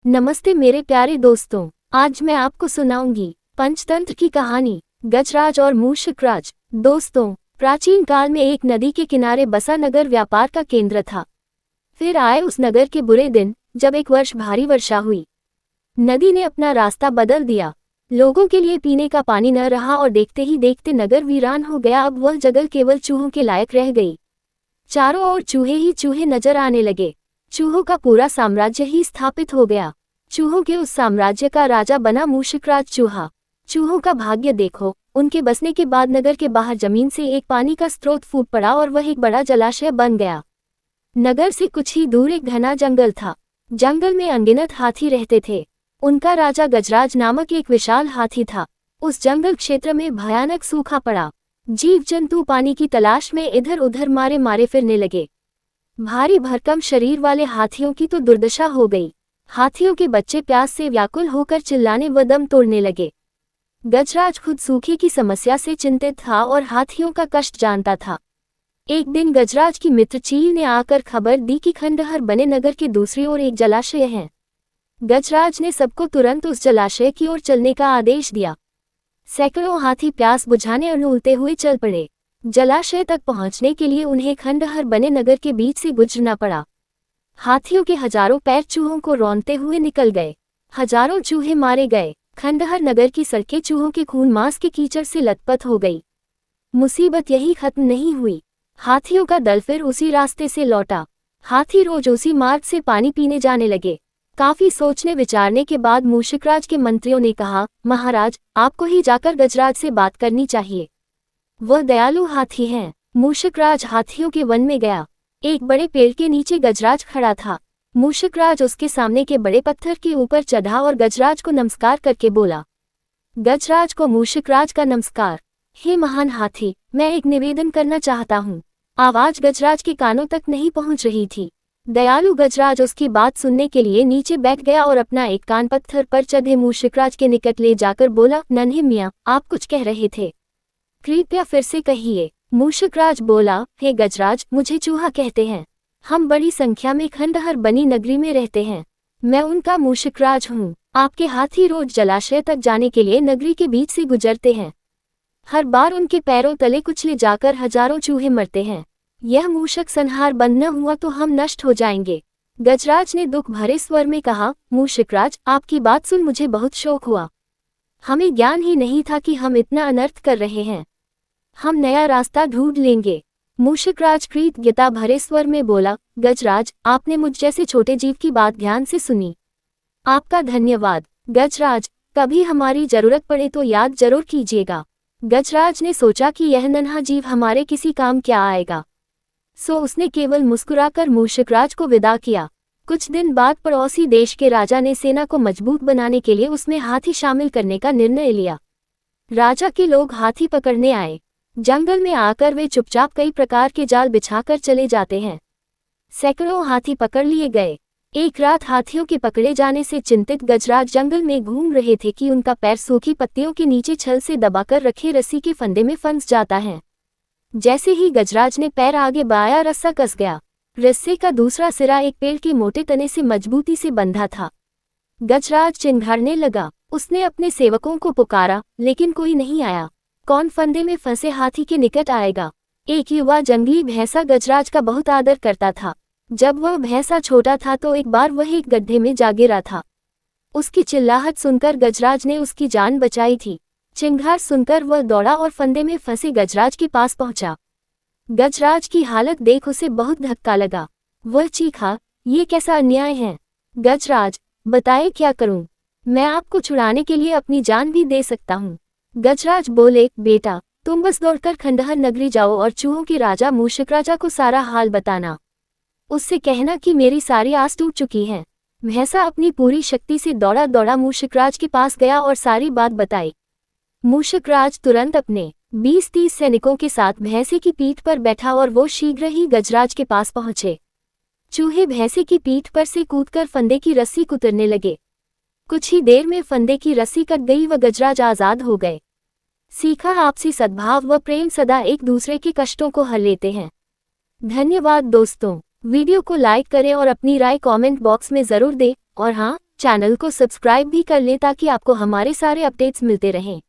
नमस्ते मेरे प्यारे दोस्तों, आज मैं आपको सुनाऊंगी पंचतंत्र की कहानी गजराज और मूषकराज। दोस्तों, प्राचीन काल में एक नदी के किनारे बसा नगर व्यापार का केंद्र था। फिर आए उस नगर के बुरे दिन, जब एक वर्ष भारी वर्षा हुई। नदी ने अपना रास्ता बदल दिया, लोगों के लिए पीने का पानी न रहा और देखते ही देखते नगर वीरान हो गया। अब वह जगह केवल चूहों के लायक रह गई। चारों ओर चूहे ही चूहे नजर आने लगे। चूहों का पूरा साम्राज्य ही स्थापित हो गया। चूहों के उस साम्राज्य का राजा बना मूषकराज चूहा। चूहों का भाग्य देखो, उनके बसने के बाद नगर के बाहर जमीन से एक पानी का स्रोत फूट पड़ा और वह एक बड़ा जलाशय बन गया। नगर से कुछ ही दूर एक घना जंगल था। जंगल में अनगिनत हाथी रहते थे। उनका राजा गजराज नामक एक विशाल हाथी था। उस जंगल क्षेत्र में भयानक सूखा पड़ा। जीव जंतु पानी की तलाश में इधर उधर मारे मारे फिरने लगे। भारी भरकम शरीर वाले हाथियों की तो दुर्दशा हो गई। हाथियों के बच्चे प्यास से व्याकुल होकर चिल्लाने व दम तोड़ने लगे। गजराज खुद सूखे की समस्या से चिंतित था और हाथियों का कष्ट जानता था। एक दिन गजराज की मित्र चील ने आकर खबर दी कि खंडहर बने नगर के दूसरी ओर एक जलाशय है। गजराज ने सबको तुरंत उस जलाशय की ओर चलने का आदेश दिया। सैकड़ों हाथी प्यास बुझाने और उलते हुए चल पड़े। जलाशय तक पहुंचने के लिए उन्हें खंडहर बने नगर के बीच से गुजरना पड़ा। हाथियों के हजारों पैर चूहों को रौंदते हुए निकल गए। हजारों चूहे मारे गए। खंडहर नगर की सड़कें चूहों के खून मांस के कीचड़ से लथपथ हो गई। मुसीबत यही खत्म नहीं हुई। हाथियों का दल फिर उसी रास्ते से लौटा। हाथी रोज उसी मार्ग से पानी पीने जाने लगे। काफी सोचने विचारने के बाद मूषकराज के मंत्रियों ने कहा, महाराज, आपको ही जाकर गजराज से बात करनी चाहिए। वह दयालु हाथी हैं। मूषकराज हाथियों के वन में गया। एक बड़े पेड़ के नीचे गजराज खड़ा था। मूषकराज उसके सामने के बड़े पत्थर के ऊपर चढ़ा और गजराज को नमस्कार करके बोला। गजराज को मूषकराज का नमस्कार। हे महान हाथी, मैं एक निवेदन करना चाहता हूँ। आवाज गजराज के कानों तक नहीं पहुँच रही थी। दयालु गजराज उसकी बात सुनने के लिए नीचे बैठ गया और अपना एक कान पत्थर पर चढ़े मूषकराज के निकट ले जाकर बोला, नन्हे मियाँ, आप कुछ कह रहे थे, कृपया फिर से कहिए। मूषकराज बोला, हे गजराज, मुझे चूहा कहते हैं। हम बड़ी संख्या में खंडहर बनी नगरी में रहते हैं। मैं उनका मूषकराज हूँ। आपके हाथी रोज जलाशय तक जाने के लिए नगरी के बीच से गुजरते हैं। हर बार उनके पैरों तले कुचले जाकर हजारों चूहे मरते हैं। यह मूषक संहार बंद न हुआ तो हम नष्ट हो जाएंगे। गजराज ने दुख भरे स्वर में कहा, मूषकराज, आपकी बात सुन मुझे बहुत शौक हुआ। हमें ज्ञान ही नहीं था कि हम इतना अनर्थ कर रहे हैं। हम नया रास्ता ढूंढ लेंगे। मूषकराज कृतज्ञता भरे स्वर में बोला, गजराज, आपने मुझ जैसे छोटे जीव की बात ध्यान से सुनी। आपका धन्यवाद। गजराज, कभी हमारी जरूरत पड़े तो याद जरूर कीजिएगा। गजराज ने सोचा कि यह नन्हा जीव हमारे किसी काम क्या आएगा, सो उसने केवल मुस्कुराकर मूषकराज को विदा किया। कुछ दिन बाद पड़ोसी देश के राजा ने सेना को मजबूत बनाने के लिए उसमें हाथी शामिल करने का निर्णय लिया। राजा के लोग हाथी पकड़ने आए। जंगल में आकर वे चुपचाप कई प्रकार के जाल बिछाकर चले जाते हैं। सैकड़ों हाथी पकड़ लिए गए। एक रात हाथियों के पकड़े जाने से चिंतित गजराज जंगल में घूम रहे थे कि उनका पैर सूखी पत्तियों के नीचे छल से दबाकर रखे रस्सी के फंदे में फंस जाता है। जैसे ही गजराज ने पैर आगे बढ़ाया, रस्सा कस गया। रस्से का दूसरा सिरा एक पेड़ के मोटे तने से मजबूती से बंधा था। गजराज चिंघाड़ने लगा। उसने अपने सेवकों को पुकारा, लेकिन कोई नहीं आया। कौन फंदे में फंसे हाथी के निकट आएगा? एक युवा जंगली भैंसा गजराज का बहुत आदर करता था। जब वह भैंसा छोटा था तो एक बार वह एक गड्ढे में जा गिरा था। उसकी चिल्लाहट सुनकर गजराज ने उसकी जान बचाई थी। चिंगार सुनकर वह दौड़ा और फंदे में फंसे गजराज के पास पहुंचा। गजराज की हालत देख उसे बहुत धक्का लगा। वह चीखा, ये कैसा अन्याय है? गजराज, बताए क्या करूं? मैं आपको छुड़ाने के लिए अपनी जान भी दे सकता हूं। गजराज बोले, बेटा, तुम बस दौड़कर खंडहर नगरी जाओ और चूहों के राजा मूषकराजा को सारा हाल बताना। उससे कहना कि मेरी सारी आस टूट चुकी है। भैंसा अपनी पूरी शक्ति से दौड़ा दौड़ा मूषकराज के पास गया और सारी बात बताई। मूषकराज तुरंत अपने 20-30 सैनिकों के साथ भैंसे की पीठ पर बैठा और वो शीघ्र ही गजराज के पास पहुंचे। चूहे भैंसे की पीठ पर से कूदकर फंदे की रस्सी कुतरने लगे। कुछ ही देर में फंदे की रस्सी कट गई व गजराज आजाद हो गए। सीखा, आपसी सद्भाव व प्रेम सदा एक दूसरे के कष्टों को हल लेते हैं। धन्यवाद दोस्तों। वीडियो को लाइक करें और अपनी राय कमेंट बॉक्स में जरूर दें और हाँ, चैनल को सब्सक्राइब भी कर लें ताकि आपको हमारे सारे अपडेट्स मिलते रहें।